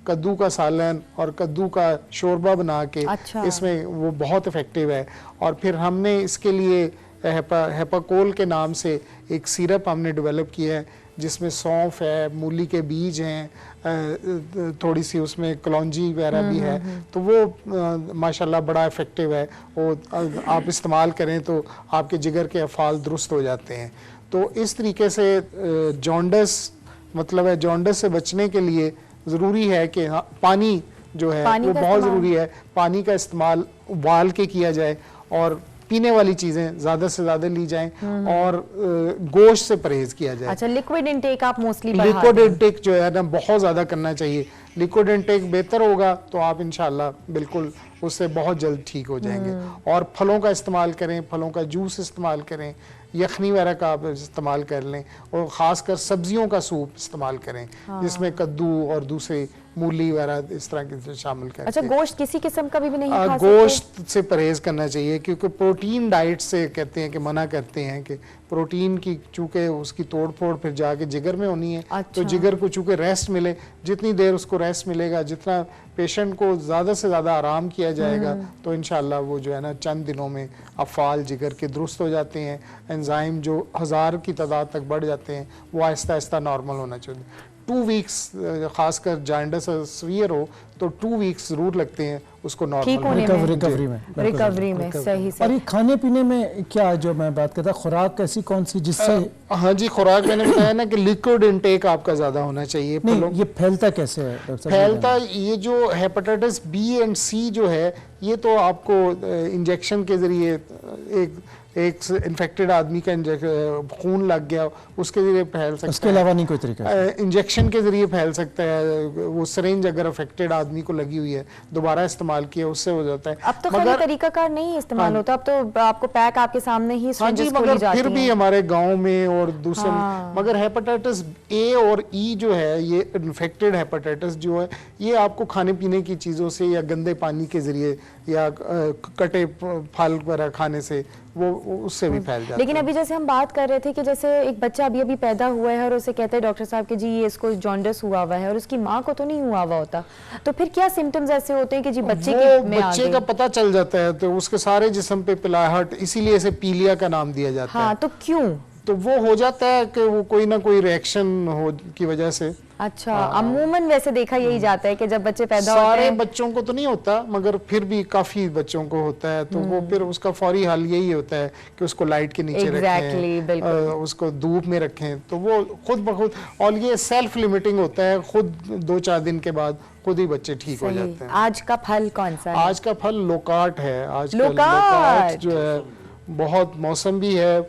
कद्दू का सालन और कद्दू का शोरबा बना के। अच्छा। इसमें वो बहुत इफ़ेक्टिव है। और फिर हमने इसके लिए हेपाकोल के नाम से एक सिरप हमने डेवलप किया है जिसमें सौंफ है, मूली के बीज हैं, थोड़ी सी उसमें कलौंजी वगैरह भी है। तो वो माशाल्लाह बड़ा इफ़ेक्टिव है। वो आप इस्तेमाल करें तो आपके जिगर के अफ़ाल दुरुस्त हो जाते हैं। तो इस तरीके से जॉन्डिस मतलब है, जॉन्डिस से बचने के लिए ज़रूरी है कि पानी जो है वो बहुत ज़रूरी है। पानी का इस्तेमाल उबाल के किया जाए, और पीने वाली चीजें ज्यादा से ज्यादा ली जाएं और गोश्त से परहेज किया जाए। अच्छा, लिक्विड इनटेक आप मोस्टली लिक्विड इनटेक जो है ना बहुत ज्यादा करना चाहिए। लिक्विड इनटेक बेहतर होगा तो आप इंशाल्लाह बिल्कुल उससे बहुत जल्द ठीक हो जाएंगे। और फलों का इस्तेमाल करें, फलों का जूस इस्तेमाल करें, यखनी वगैरह का आप इस्तेमाल कर लें, और ख़ासकर सब्जियों का सूप इस्तेमाल करें जिसमें कद्दू और दूसरे मूली वगैरह इस तरह के शामिल करें। अच्छा, गोश्त किसी किस्म का भी नहीं खा सकते? गोश्त से परहेज करना चाहिए क्योंकि प्रोटीन डाइट से कहते हैं कि मना करते हैं कि प्रोटीन की चूंकि उसकी तोड़ फोड़ फिर जाके जिगर में होनी है। अच्छा। तो जिगर को चूंकि रेस्ट मिले, जितनी देर उसको रेस्ट मिलेगा, जितना पेशेंट को ज़्यादा से ज़्यादा आराम किया जाएगा तो इंशाल्लाह वो जो है ना चंद दिनों में अफ़ाल जिगर के दुरुस्त हो जाते हैं। एंजाइम जो 1000 की तादाद तक बढ़ जाते हैं वो आहिस्ता आहिस्ता नॉर्मल होना चाहिए। 2 वीक्स खासकर जाइंडस सीवियर हो तो 2 वीक्स जरूर लगते हैं उसको ठीक होने नॉर्मल में, रिकवरी में। सही और ये खाने पीने में क्या जो मैं बात करता, खुराक ऐसी कौन सी जिससे हाँ जी, खुराक मैंने बताया ना कि लिक्विड इनटेक आपका ज्यादा होना चाहिए। नहीं, ये फैलता कैसे है डॉक्टर साहब? फैलता ये जो हेपेटाइटिस बी एंड सी जो है ये तो आपको इंजेक्शन के जरिए एक इन्फेक्टेड आदमी का खून लग गया उसके जरिए फैल सकता है। उसके अलावा नहीं कोई तरीका? इंजेक्शन के जरिए फैल सकता है। वो सिरिंज अगर अफेक्टेड आदमी को लगी हुई है दोबारा इस्तेमाल किया उससे हो जाता है। अब तो खाली तरीकाकार नहीं इस्तेमाल होता, अब तो आपको पैक आपके सामने ही सिरिंजेस खोली जाती हैं। फिर भी हमारे गांव में और दूसरे मगर हेपेटाइटिस ए और ई जो है ये इन्फेक्टेड हेपेटाइटिस जो है ये आपको खाने पीने की चीज़ों से या गंदे पानी के जरिए या कटे फल वगैरह खाने से वो उससे भी फैल जाता है। लेकिन अभी जैसे हम बात कर रहे थे कि जैसे एक बच्चा अभी अभी पैदा हुआ है और उसे कहते हैं डॉक्टर साहब कि जी ये इसको जॉन्डिस हुआ हुआ है और उसकी माँ को तो नहीं हुआ हुआ होता, तो फिर क्या सिम्टम्स ऐसे होते हैं कि जी बच्चे का पता चल जाता है तो उसके सारे जिस्म पे पिलाहट, इसीलिए इसे पीलिया का नाम दिया जाता है। हाँ, तो क्यों? तो वो हो जाता है कि वो कोई ना कोई रिएक्शन हो की वजह से। अच्छा, अमूमन वैसे देखा यही जाता है कि जब बच्चे पैदा होते हैं, सारे बच्चों को तो नहीं होता मगर फिर भी काफी बच्चों को होता है तो वो फिर उसका फौरी हल यही होता है कि उसको लाइट के नीचे रखें, उसको धूप में रखें तो वो खुद ब खुद, और ये सेल्फ लिमिटिंग होता है, खुद 2-4 दिन के बाद खुद ही बच्चे ठीक हो जाते हैं। आज का फल कौन सा है? आज का फल लोकाट है। आज का लोकाट जो है बहुत मौसम भी है,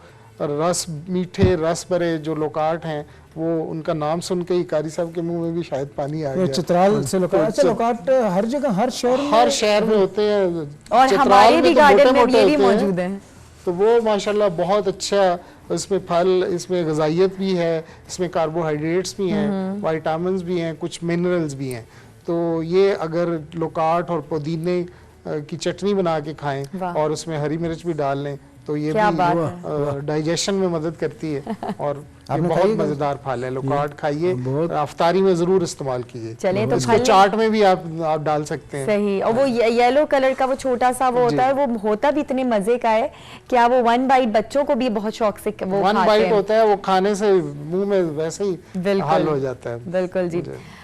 रस मीठे रस भरे जो लोकाट हैं वो उनका नाम सुन के ही कारी साहब के मुंह में भी शायद पानी आ गया। चित्राल से लोकाट, अच्छा लोकाट हर जगह हर शहर में होते हैं और हमारे भी गार्डन में ये भी मौजूद हैं। तो वो माशाल्लाह बहुत अच्छा, इसमें फल, इसमें ग़िज़ाइयत भी है, इसमें कार्बोहाइड्रेट्स भी हैं, विटामिन्स भी हैं, कुछ मिनरल्स भी हैं। तो ये अगर लोकाट और पुदीने की चटनी बना के खाएं और उसमें हरी मिर्च भी डाल लें तो ये भी डाइजेशन में मदद करती है और बहुत मजेदार फल है। लोकाट खाइए, अफ्तारी में जरूर इस्तेमाल कीजिए। चले तो इसको चाट में भी आप डाल सकते हैं। सही। और वो येलो कलर का वो छोटा सा वो होता है, वो होता भी इतने मजे का है क्या, वो 1 बाइट बच्चों को भी बहुत शौक से वो 1 बाइट होता है, वो खाने से मुंह में वैसे ही हल हो जाता है। बिल्कुल जी।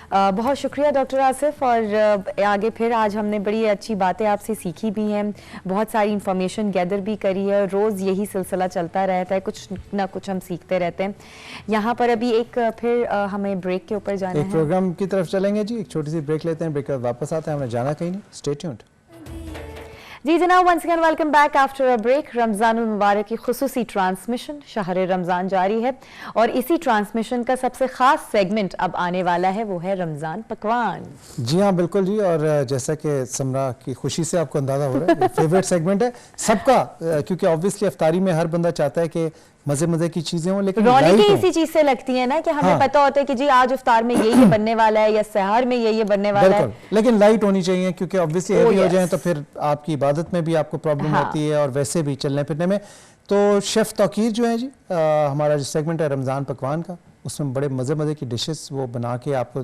बहुत शुक्रिया डॉक्टर आसिफ, और आगे फिर आज हमने बड़ी अच्छी बातें आपसे सीखी भी हैं, बहुत सारी इंफॉर्मेशन गैदर भी करी है। रोज़ यही सिलसिला चलता रहता है, कुछ ना कुछ हम सीखते रहते हैं। यहाँ पर अभी एक फिर हमें ब्रेक के ऊपर जाना है, एक प्रोग्राम की तरफ चलेंगे जी। एक छोटी सी ब्रेक लेते हैं, ब्रेक वापस आते हैं, हमें जाना कहीं नहीं, स्टे ट्यून्ड। जी जनाब, once again welcome back after a break. रमज़ानुल मुबारक की खुसूसी ट्रांसमिशन, शहर रमज़ान जारी है और इसी ट्रांसमिशन का सबसे ख़ास सेगमेंट अब आने वाला है, वो है रमज़ान पकवान। जी हाँ बिल्कुल जी, और जैसा कि समरा की खुशी से आपको अंदाज़ा हो रहा है फेवरेट सेगमेंट है सबका, क्योंकि ऑब्वियसली इफ्तारी में हर बंदा चाहता है कि मजे मजे की चीजें हों, लेकिन रौनक इसी चीज से लगती है ना कि हमें पता होता है कि जी आज इफ्तार में ये बनने वाला है या सहर में ये बनने वाला है, लेकिन लाइट होनी चाहिए क्योंकि ऑब्वियसली हैवी हो जाए तो फिर आपकी इबादत में भी आपको प्रॉब्लम होती है और वैसे भी चलने फिरने में। तो शेफ़ तौकीर जो है जी, हमारा जो सेगमेंट है रमज़ान पकवान का, उसमें बड़े मज़े मज़े की डिशेस वो बना के आपको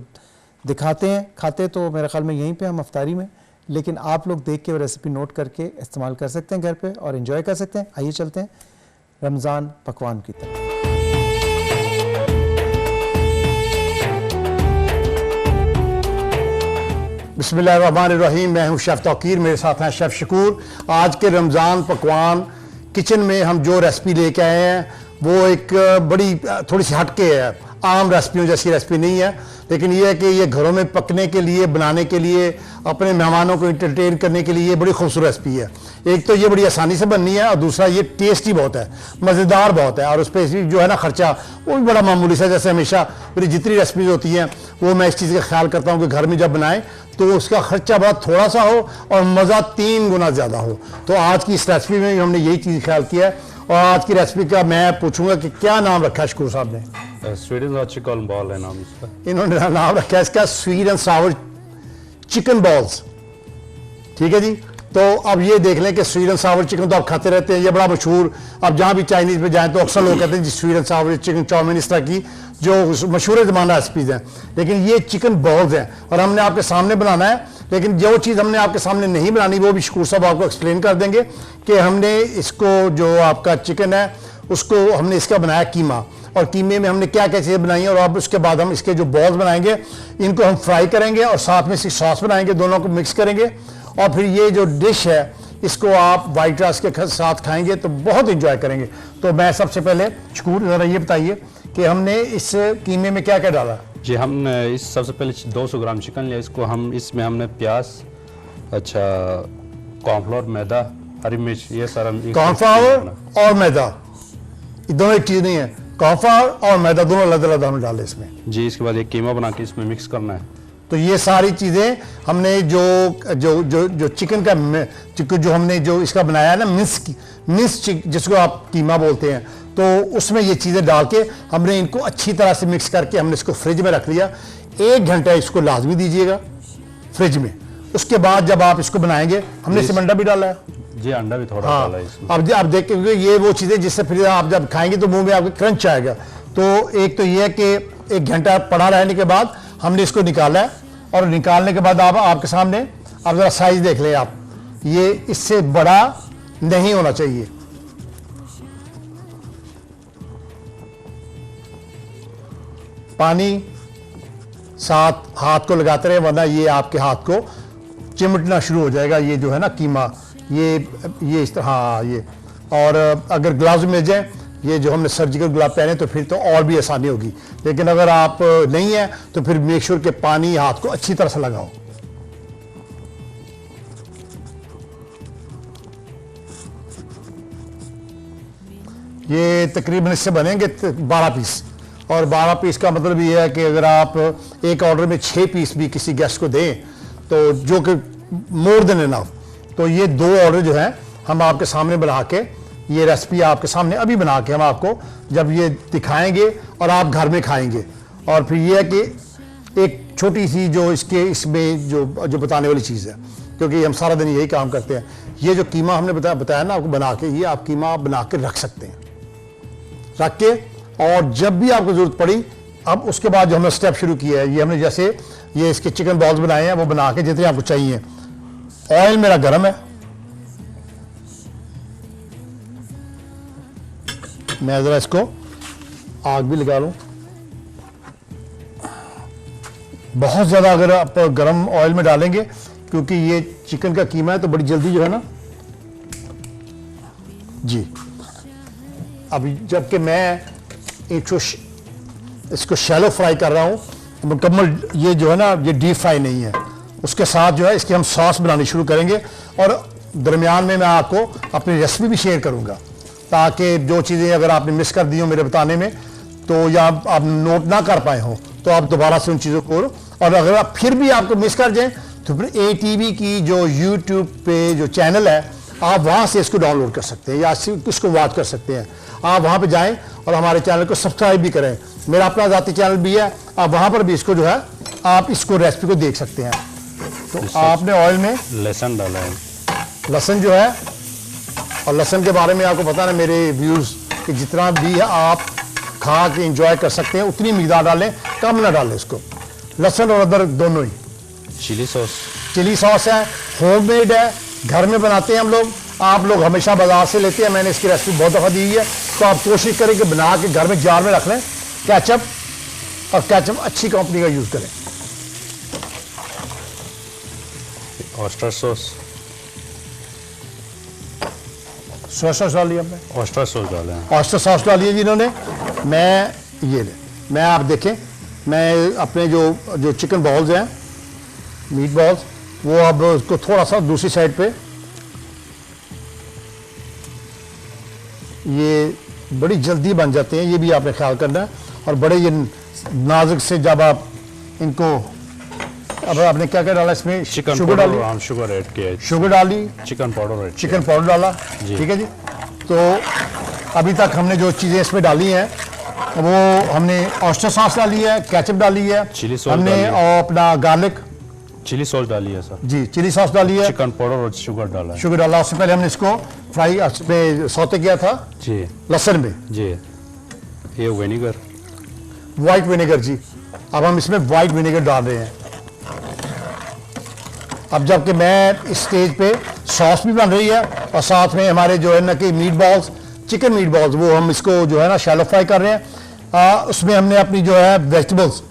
दिखाते हैं। खाते तो मेरे ख्याल में यहीं पे हम अफ्तारी में, लेकिन आप लोग देख के वो रेसिपी नोट करके इस्तेमाल कर सकते हैं घर पे और एंजॉय कर सकते हैं। आइए चलते हैं रमज़ान पकवान की तरफ। बिस्मिल्लाहिर्रहमानिर्रहीम। मैं हूं शेफ़ तौकीर, मेरे साथ हैं शेफ़ शकूर। आज के रमज़ान पकवान किचन में हम जो रेसिपी लेके आए हैं वो एक बड़ी थोड़ी सी हटके है, आम रेसिपियों जैसी रेसिपी नहीं है, लेकिन ये है कि ये घरों में पकने के लिए, बनाने के लिए, अपने मेहमानों को इंटरटेन करने के लिए ये बड़ी खूबसूरत रेसिपी है। एक तो ये बड़ी आसानी से बननी है और दूसरा ये टेस्टी बहुत है, मज़ेदार बहुत है, और उस पर जो है ना खर्चा वो भी बड़ा मामूली सा। जैसे हमेशा मेरी जितनी रेसिपीज होती हैं वो मैं इस चीज़ का ख्याल करता हूँ कि घर में जब बनाएं तो उसका खर्चा बड़ा थोड़ा सा हो और मज़ा 3 गुना ज़्यादा हो। तो आज की इस रेसिपी में हमने यही चीज़ ख्याल किया है। और आज की रेसिपी का मैं पूछूंगा कि क्या नाम रखा है शकूर साहब ने? स्वीट एंड चिकन बॉल है नाम इसका। इन्होंने नाम रखा है इसका sweet and sour chicken balls. ठीक है जी। तो अब ये देख लें कि स्वीट एंड सावर चिकन तो आप खाते रहते हैं, ये बड़ा मशहूर, अब जहाँ भी चाइनीज में जाएं तो अक्सर लोग कहते हैं जी sweet and sour chicken chow mein, इस तरह की जो मशहूर ज़माना रेसिपीज हैं। लेकिन ये चिकन बॉल्स हैं और हमने आपके सामने बनाना है। लेकिन जो चीज़ हमने आपके सामने नहीं बनानी वो भी शकूर साहब आपको एक्सप्लेन कर देंगे कि हमने इसको, जो आपका चिकन है उसको हमने इसका बनाया कीमा, और कीमे में हमने क्या क्या चीज़ें बनाई हैं, और अब उसके बाद हम इसके जो बॉल्स बनाएंगे इनको हम फ्राई करेंगे और साथ में इसकी सॉस बनाएंगे, दोनों को मिक्स करेंगे। और फिर ये जो डिश है इसको आप वाइट राइस के साथ खाएंगे तो बहुत इंजॉय करेंगे। तो मैं सबसे पहले शकूर ज़रा ये बताइए कि हमने इस कीमे में क्या क्या डाला? जी, हम इस सबसे पहले 200 ग्राम चिकन लिया, इसको हम इसमें हमने प्याज, अच्छा कॉर्नफ्लोर, मैदा, हरी मिर्च, ये सारा कॉर्नफ्लावर और मैदा, ये दोनों एक चीज़ नहीं है, कॉर्नफ्लावर और मैदा दोनों अलग अलग हमने डाले इसमें। जी, इसके बाद एक कीमा बना के इसमें मिक्स करना है। तो ये सारी चीज़ें हमने जो जो जो जो चिकन का जो हमने जो इसका बनाया है ना मिन्स जिसको आप कीमा बोलते हैं, तो उसमें ये चीज़ें डाल के हमने इनको अच्छी तरह से मिक्स करके हमने इसको फ्रिज में रख लिया। 1 घंटा इसको लाजमी दीजिएगा फ्रिज में। उसके बाद जब आप इसको बनाएंगे, हमने इसमें अंडा भी डाला है। जी, अंडा भी थोड़ा डाला है इसमें। अब आप देखेंगे ये वो चीज़ें जिससे फिर आप जब खाएंगे तो मुंह में आपके क्रंच आएगा। तो एक तो ये है कि 1 घंटा पड़ा रहने के बाद हमने इसको निकाला है, और निकालने के बाद आप आपके सामने आप ज़रा साइज देख लें आप, ये इससे बड़ा नहीं होना चाहिए। पानी साथ हाथ को लगाते रहे वरना ये आपके हाथ को चिमटना शुरू हो जाएगा। ये जो है ना कीमा, ये इस तरह, हाँ ये, और अगर ग्लव्स मिल जाए, ये जो हमने सर्जिकल ग्लव पहने तो फिर तो और भी आसानी होगी। लेकिन अगर आप नहीं है तो फिर मेक श्योर कि पानी हाथ को अच्छी तरह से लगाओ। ये तकरीबन इससे बनेंगे 12 पीस, और 12 पीस का मतलब ये है कि अगर आप एक ऑर्डर में 6 पीस भी किसी गेस्ट को दें तो जो कि मोर देन इनफ, तो ये 2 ऑर्डर जो है हम आपके सामने बना के, ये रेसिपी आपके सामने अभी बना के हम आपको जब ये दिखाएंगे और आप घर में खाएंगे। और फिर ये है कि एक छोटी सी जो इसमें जो बताने वाली चीज़ है, क्योंकि हम सारा दिन यही काम करते हैं, ये जो कीमा हमने बताया ना आपको बना के, ये आप कीमा बना के रख सकते हैं, रख के, और जब भी आपको ज़रूरत पड़ी, अब उसके बाद जो हमने स्टेप शुरू किया है, ये हमने जैसे ये इसके चिकन बॉल्स बनाए हैं वो बना के जितने आपको चाहिए। ऑयल मेरा गर्म है, मैं ज़रा इसको आग भी लगा लूँ। बहुत ज़्यादा अगर आप गर्म ऑयल में डालेंगे, क्योंकि ये चिकन का कीमा है तो बड़ी जल्दी जो है ना जी। अभी जबकि मैं इसको शैलो फ्राई कर रहा हूँ, तो मुकम्मल ये जो है ना ये डीप फ्राई नहीं है। उसके साथ जो है इसकी हम सॉस बनानी शुरू करेंगे, और दरमियान में मैं आपको अपनी रेसिपी भी शेयर करूँगा, ताकि जो चीज़ें अगर आपने मिस कर दी हो मेरे बताने में, तो या आप नोट ना कर पाए हो, तो आप दोबारा से उन चीज़ों को, और अगर आप फिर भी आपको मिस कर जाएं तो फिर ATV की जो यूट्यूब पे जो चैनल है, आप वहाँ से इसको डाउनलोड कर सकते हैं या इसको वॉच कर सकते हैं। आप वहाँ पे जाएं और हमारे चैनल को सब्सक्राइब भी करें। मेरा अपना ज़ाती चैनल भी है, आप वहाँ पर भी इसको जो है आप इसको रेसिपी को देख सकते हैं। तो आपने ऑयल में लहसुन डाला है, लहसुन जो है, और लहसुन के बारे में आपको पता है मेरे व्यूज़ कि जितना भी है आप खा के इंजॉय कर सकते हैं, उतनी मिकदार डालें, कम ना डालें इसको। लहसुन और अदरक दोनों ही। चिली सॉस है, होममेड है, घर में बनाते हैं हम लोग। आप लोग हमेशा बाजार से लेते हैं, मैंने इसकी रेसिपी बहुत दफ़ा दी है, तो आप कोशिश करें कि बना के घर में जार में रख लें। केचप, और केचप अच्छी कंपनी का यूज़ करें। ऑयस्टर सॉस, सोया सॉस डाली हमने, ऑयस्टर सॉस डाले हैं। ऑयस्टर सॉस डाली है जिन्होंने। मैं आप देखें, मैं अपने जो चिकन बॉल्स हैं, मीट बॉल्स, वो अब उसको थोड़ा सा दूसरी साइड पे, ये बड़ी जल्दी बन जाते हैं, ये भी आपने ख्याल करना है। और बड़े ये नाजुक से जब आप इनको, अब आपने क्या क्या डाला इसमें? चिकन शुगर डाली, पाउडर, शुगर ऐड किया, शुगर डाली, chicken powder add chicken powder डाला, जी। ठीक है जी। तो अभी तक हमने जो चीज़ें इसमें डाली हैं, वो हमने ऑयस्टर सॉस डाली है, केचप डाली है, चिली सॉस हमने डाली है। और अपना गार्लिक, चिली सॉस डाली है सर, जी चिली सॉस डाली है, चिकन पाउडर और शुगर डाला है। शुगर डाला। उससे पहले हमने इसको फ्राई उसमें सौते किया था जी लहसुन में, जी। ये विनेगर, वाइट विनेगर जी। अब हम इसमें वाइट विनेगर डाल रहे हैं। अब जबकि मैं इस स्टेज पे सॉस भी बन रही है और साथ में हमारे जो है ना कि meat balls, chicken meat balls, वो हम इसको जो है ना शैलो फ्राई कर रहे हैं। उसमें हमने अपनी जो है वेजिटेबल्स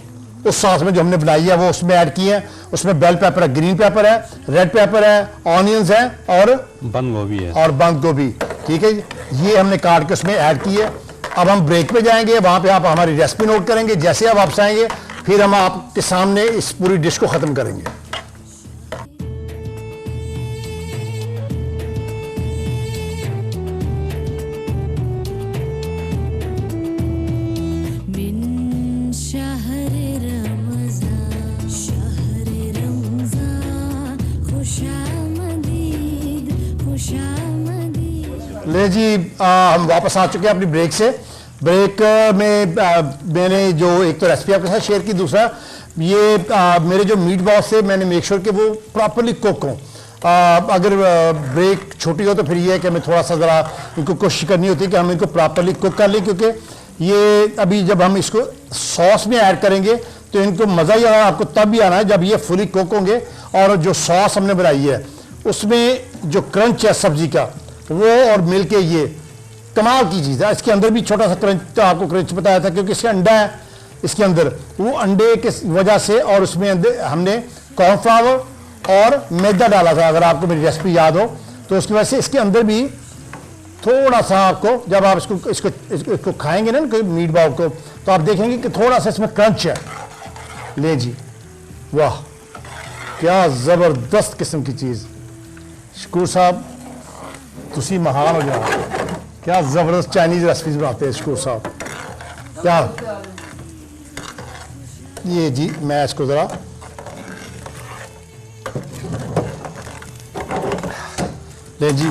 उस सॉस में जो हमने बनाई है वो उसमें ऐड की है। उसमें बेल पेपर है, ग्रीन पेपर है, रेड पेपर है, ऑनियंस है और बंद गोभी है बंद गोभी, ठीक है जी। ये हमने काट के उसमें ऐड की है। अब हम ब्रेक पे जाएंगे, वहाँ पे आप हमारी रेसिपी नोट करेंगे। जैसे आप वापस आएंगे फिर हम आपके सामने इस पूरी डिश को ख़त्म करेंगे। ले जी, हम वापस आ चुके हैं अपनी ब्रेक से। ब्रेक में मैंने जो एक तो रेसिपी आपके साथ शेयर की, दूसरा ये मेरे जो मीट बॉल्स से मैंने मेक श्योर कि वो प्रॉपरली कुक हों। अगर ब्रेक छोटी हो तो फिर ये है कि हमें थोड़ा सा ज़रा इनको कोशिश करनी होती है कि हम इनको प्रॉपरली कुक कर लें, क्योंकि ये अभी जब हम इसको सॉस में ऐड करेंगे तो इनको मज़ा ही आपको तब भी आना है जब ये फुली कुक होंगे। और जो सॉस हमने बनाई है उसमें जो क्रंच है सब्जी का, वो और मिलके ये कमाल की चीज़ है। इसके अंदर भी छोटा सा क्रंच, आपको क्रंच बताया था क्योंकि इसके अंडा है इसके अंदर, वो अंडे के वजह से। और उसमें हमने कॉर्नफ्लावर और मैदा डाला था, अगर आपको मेरी रेसिपी याद हो तो उसकी वजह से इसके अंदर भी थोड़ा सा आपको, जब आप इसको खाएंगे ना मीट बॉल को, तो आप देखेंगे कि थोड़ा सा इसमें क्रंच है। ले जी, वाह क्या ज़बरदस्त किस्म की चीज़। शकूर साहब तुसी महान हो जाओ, क्या ज़बरदस्त चाइनीज़ रेसिपीज बनाते हैं शकूर साहब, क्या। ये जी मैं इसको ज़रा ले जी,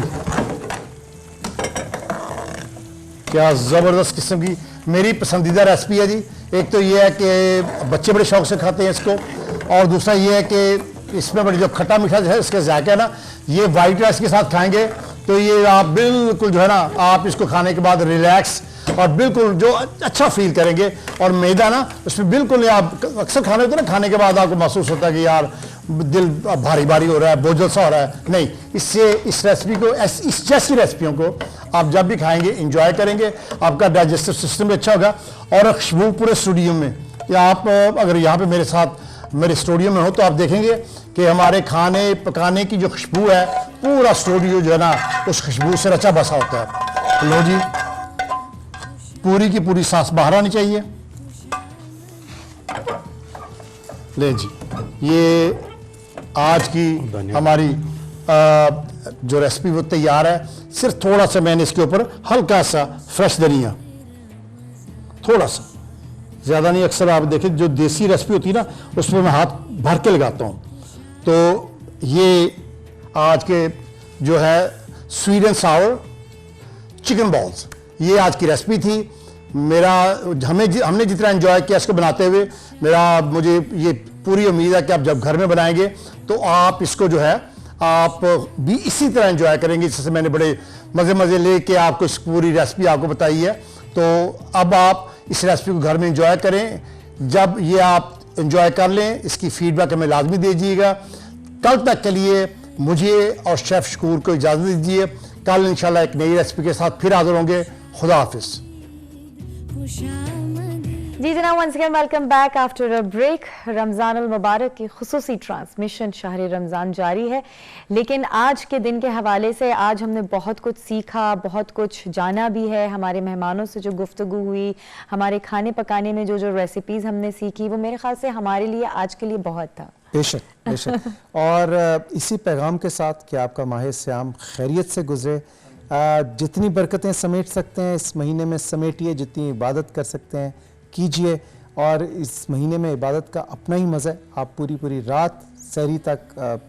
क्या ज़बरदस्त किस्म की मेरी पसंदीदा रेसिपी है जी। एक तो ये है कि बच्चे बड़े शौक से खाते हैं इसको, और दूसरा ये है कि इसमें बड़ी जो खट्टा मीठा है इसका जायका है ना, ये वाइट राइस के साथ खाएंगे तो ये आप बिल्कुल जो है ना, आप इसको खाने के बाद रिलैक्स और बिल्कुल जो अच्छा फील करेंगे। और मैदा ना उसमें बिल्कुल, आप अक्सर खाने होते हैं ना, खाने के बाद आपको महसूस होता है कि यार दिल भारी भारी हो रहा है, बोझल सा हो रहा है। नहीं, इससे इस रेसिपी को, इस जैसी रेसिपियों को आप जब भी खाएंगे इंजॉय करेंगे, आपका डाइजेस्टिव सिस्टम भी अच्छा होगा। और खुशबू पूरे स्टूडियो में, या आप अगर यहाँ पे मेरे साथ मेरे स्टूडियो में हो तो आप देखेंगे कि हमारे खाने पकाने की जो खुशबू है, पूरा स्टूडियो जो है ना उस खुशबू से रचा बसा होता है। लो जी, पूरी की पूरी सांस बाहर आनी चाहिए। ले जी, ये आज की हमारी जो रेसिपी वो तैयार है। सिर्फ थोड़ा सा मैंने इसके ऊपर हल्का सा फ्रेश धनिया, थोड़ा सा, ज़्यादा नहीं। अक्सर आप देखें जो देसी रेसिपी होती है ना उसमें मैं हाथ भर के लगाता हूँ। तो ये आज के जो है sweet and sour chicken balls, ये आज की रेसिपी थी। हमने जितना एंजॉय किया इसको बनाते हुए, मुझे ये पूरी उम्मीद है कि आप जब घर में बनाएंगे तो आप इसको जो है आप भी इसी तरह एंजॉय करेंगे जैसे मैंने बड़े मज़े लेके आपको इस पूरी रेसिपी आपको बताई है। तो अब आप इस रेसिपी को घर में एंजॉय करें। जब ये आप एंजॉय कर लें, इसकी फीडबैक हमें लाजमी दीजिएगा। कल तक के लिए मुझे और शेफ़ शकूर को इजाज़त दीजिए। कल इंशाल्लाह एक नई रेसिपी के साथ फिर हाजिर होंगे। खुदा हाफिज़। जी जनाब, once again welcome back after a break। Ramzan अल मुबारक की खुसूसी ट्रांसमिशन शहर रमज़ान जारी है, लेकिन आज के दिन के हवाले से आज हमने बहुत कुछ सीखा, बहुत कुछ जाना भी है। हमारे मेहमानों से जो गुफ्तगू हुई, हमारे खाने पकाने में जो जो रेसिपीज़ हमने सीखी, वो मेरे ख्याल से हमारे लिए आज के लिए बहुत था। बेशक बेशक। और इसी पैगाम के साथ कि आपका माह सियाम खैरियत से गुजरे, जितनी बरकतें समेट सकते हैं इस महीने में समेटिए, जितनी इबादत कर सकते हैं कीजिए। और इस महीने में इबादत का अपना ही मज़ा है। आप पूरी पूरी रात सहरी तक,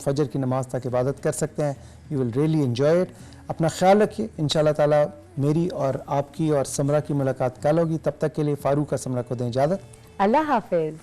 फजर की नमाज तक इबादत कर सकते हैं। You will really enjoy it. अपना ख्याल रखिए। इंशाल्लाह ताला मेरी और आपकी और समरा की मुलाकात कल होगी। तब तक के लिए फारूक और समरा को दें इजाज़त। अल्लाह हाफिज़।